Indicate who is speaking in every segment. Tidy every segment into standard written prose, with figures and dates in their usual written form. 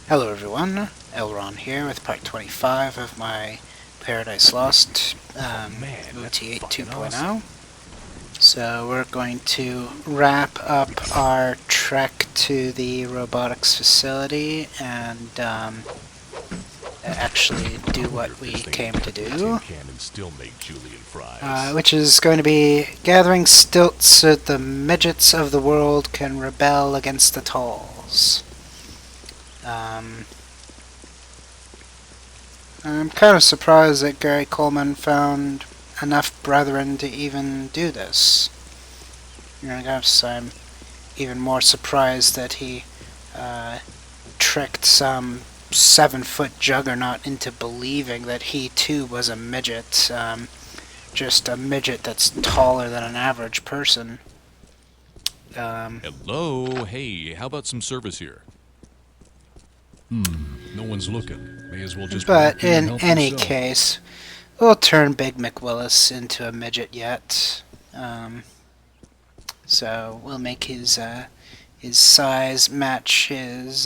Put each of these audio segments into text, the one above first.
Speaker 1: Hello everyone, LRon here with part 25 of my Paradise Lost OT8 2.0. So we're going to wrap up our trek to the robotics facility and actually do what we came to do. Which is going to be gathering stilts so the midgets of the world can rebel against the talls. I'm kind of surprised that Gary Coleman found enough brethren to even do this. I guess I'm even more surprised that he tricked some 7-foot juggernaut into believing that he too was a midget. Just a midget that's taller than an average person.
Speaker 2: Hello? Hey, how about some service here? No one's looking. May as well just
Speaker 1: But
Speaker 2: walk in and
Speaker 1: in
Speaker 2: help
Speaker 1: any
Speaker 2: yourself.
Speaker 1: case, we'll turn Big McWillis into a midget yet. So we'll make his size match his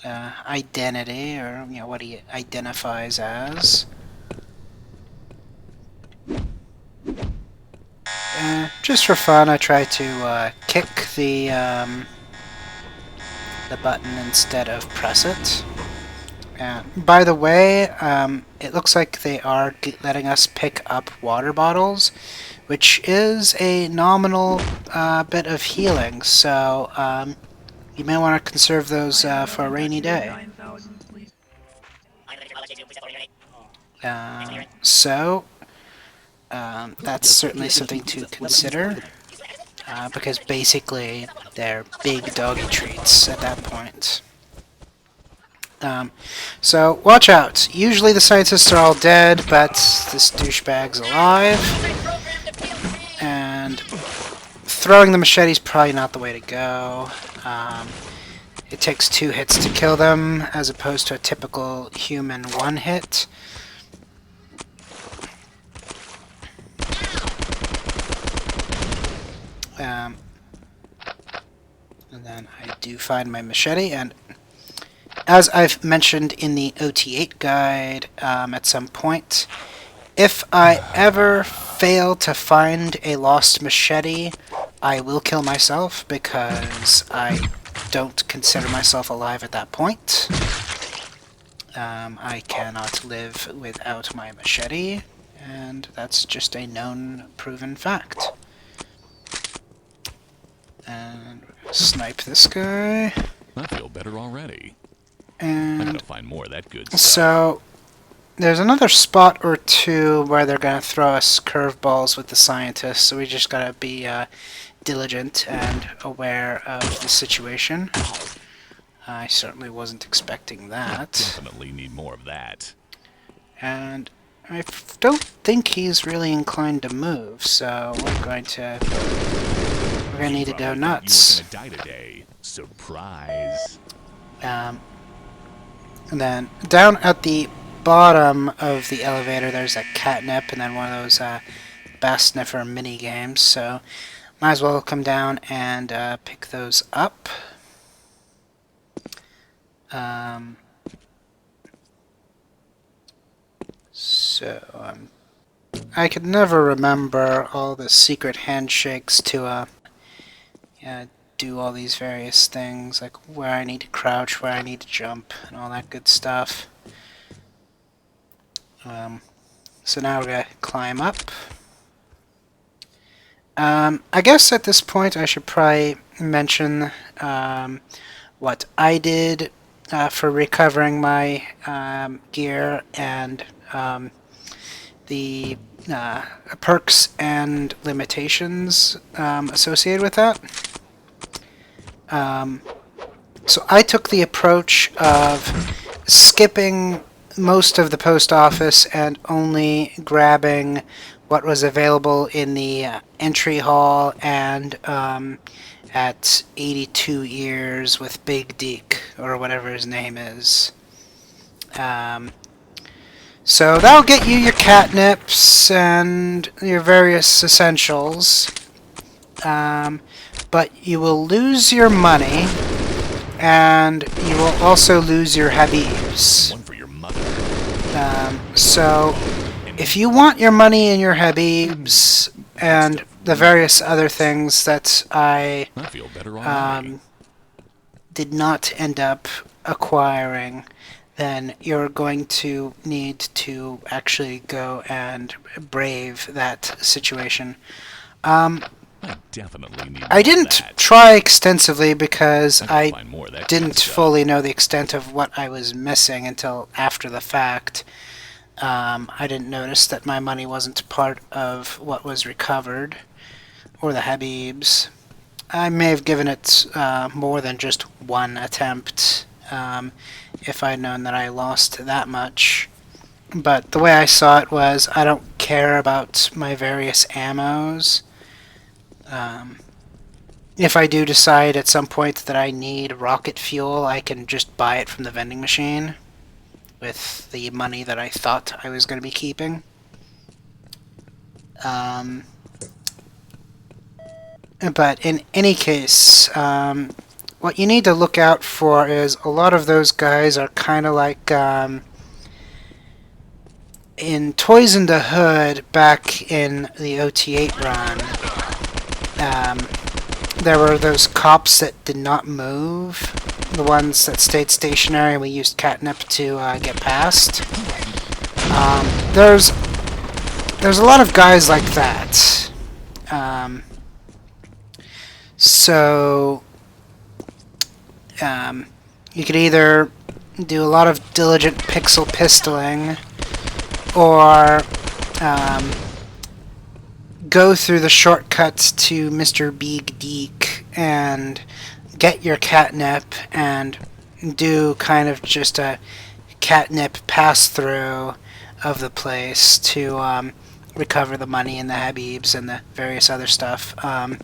Speaker 1: identity, or what he identifies as. Just for fun, I try to kick the button instead of press it. By the way, it looks like they are letting us pick up water bottles, which is a nominal bit of healing, so you may want to conserve those for a rainy day. That's certainly something to consider, because basically they're big doggy treats at that point. So watch out. Usually the scientists are all dead, but this douchebag's alive. And throwing the machete's probably not the way to go. It takes 2 hits to kill them, as opposed to a typical human 1 hit. And then I do find my machete, and as I've mentioned in the OT8 guide at some point, if I ever fail to find a lost machete, I will kill myself, because I don't consider myself alive at that point. I cannot live without my machete, and that's just a known, proven fact. And snipe this guy.
Speaker 2: I feel better already.
Speaker 1: And
Speaker 2: I gotta find more of that good stuff.
Speaker 1: So there's another spot or two where they're gonna throw us curveballs with the scientists, so we just gotta be diligent and aware of the situation. I certainly wasn't expecting that.
Speaker 2: Definitely need more of that.
Speaker 1: And I don't think he's really inclined to move, so we're gonna need to go nuts.
Speaker 2: You weren't gonna die today. Surprise.
Speaker 1: And then down at the bottom of the elevator, there's a catnip and then one of those bass sniffer mini games. So might as well come down and pick those up. I could never remember all the secret handshakes to do all these various things, like where I need to crouch, where I need to jump, and all that good stuff. So now we're going to climb up. I guess at this point I should probably mention what I did for recovering my gear and the perks and limitations associated with that. So I took the approach of skipping most of the post office and only grabbing what was available in the entry hall and at 82 Ears with Big Deke, or whatever his name is. So that'll get you your catnips and your various essentials. But you will lose your money and you will also lose your habibs.
Speaker 2: One for your mother.
Speaker 1: So, if you want your money and your habibs and the various other things that I
Speaker 2: feel better already.
Speaker 1: did not end up acquiring, then you're going to need to actually go and brave that situation.
Speaker 2: I definitely need more
Speaker 1: I didn't
Speaker 2: of that.
Speaker 1: try extensively because
Speaker 2: gotta
Speaker 1: I
Speaker 2: find more of that good
Speaker 1: didn't
Speaker 2: stuff.
Speaker 1: fully know the extent of what I was missing until after the fact. I didn't notice that my money wasn't part of what was recovered, or the Habibs. I may have given it more than just one attempt if I'd known that I lost that much. But the way I saw it was, I don't care about my various ammos. If I do decide at some point that I need rocket fuel, I can just buy it from the vending machine with the money that I thought I was going to be keeping. But in any case, what you need to look out for is a lot of those guys are kind of like in Toys in the Hood back in the OT8 run. There were those cops that did not move, the ones that stayed stationary, and we used catnip to get past. There's a lot of guys like that. So you could either do a lot of diligent pixel pistoling, or go through the shortcuts to Mr. Big Deek and get your catnip and do kind of just a catnip pass-through of the place to recover the money and the Habibs and the various other stuff.
Speaker 2: I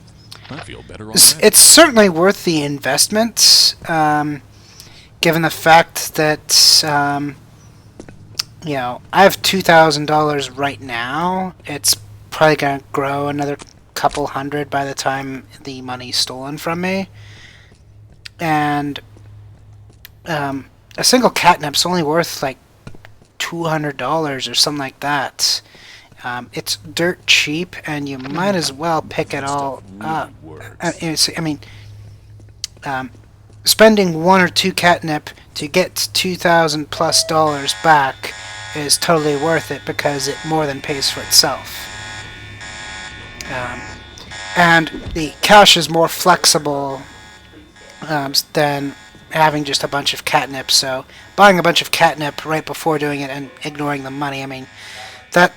Speaker 2: feel better already.
Speaker 1: It's certainly worth the investment, given the fact that you know, I have $2,000 right now. It's probably going to grow another couple hundred by the time the money's stolen from me. And a single catnip's only worth like $200 or something like that. It's dirt cheap, and you might as well pick it all up. I mean, spending one or two catnip to get $2,000 plus back is totally worth it, because it more than pays for itself. And the cash is more flexible than having just a bunch of catnip. So buying a bunch of catnip right before doing it and ignoring the money, I mean, that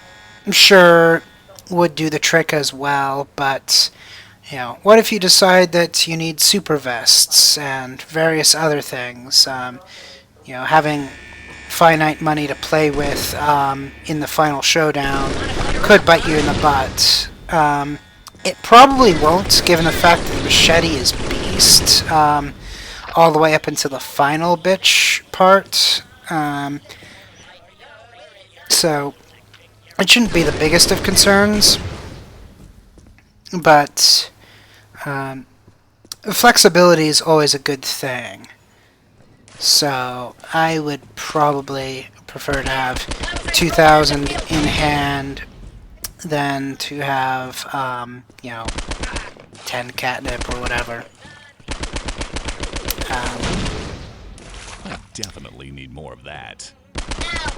Speaker 1: I'm sure would do the trick as well. But you know, what if you decide that you need super vests and various other things? You know, having finite money to play with in the final showdown could bite you in the butt. It probably won't, given the fact that the machete is beast all the way up until the final bitch part. So it shouldn't be the biggest of concerns, but flexibility is always a good thing. So I would probably prefer to have 2,000 in hand than to have, you know, 10 catnip or whatever.
Speaker 2: I definitely need more of that.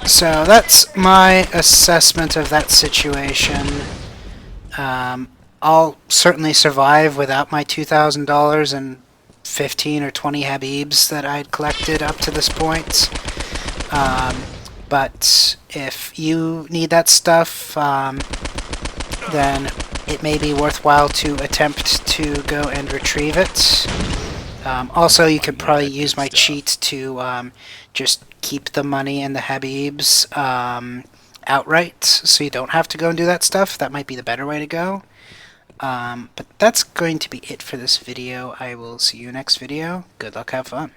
Speaker 1: So that's my assessment of that situation. I'll certainly survive without my $2,000 and 15 or 20 Habibs that I'd collected up to this point. But if you need that stuff, then it may be worthwhile to attempt to go and retrieve it. Also, you could probably use my cheat to just keep the money and the Habibs outright, so you don't have to go and do that stuff. That might be the better way to go. But that's going to be it for this video. I will see you next video. Good luck, have fun.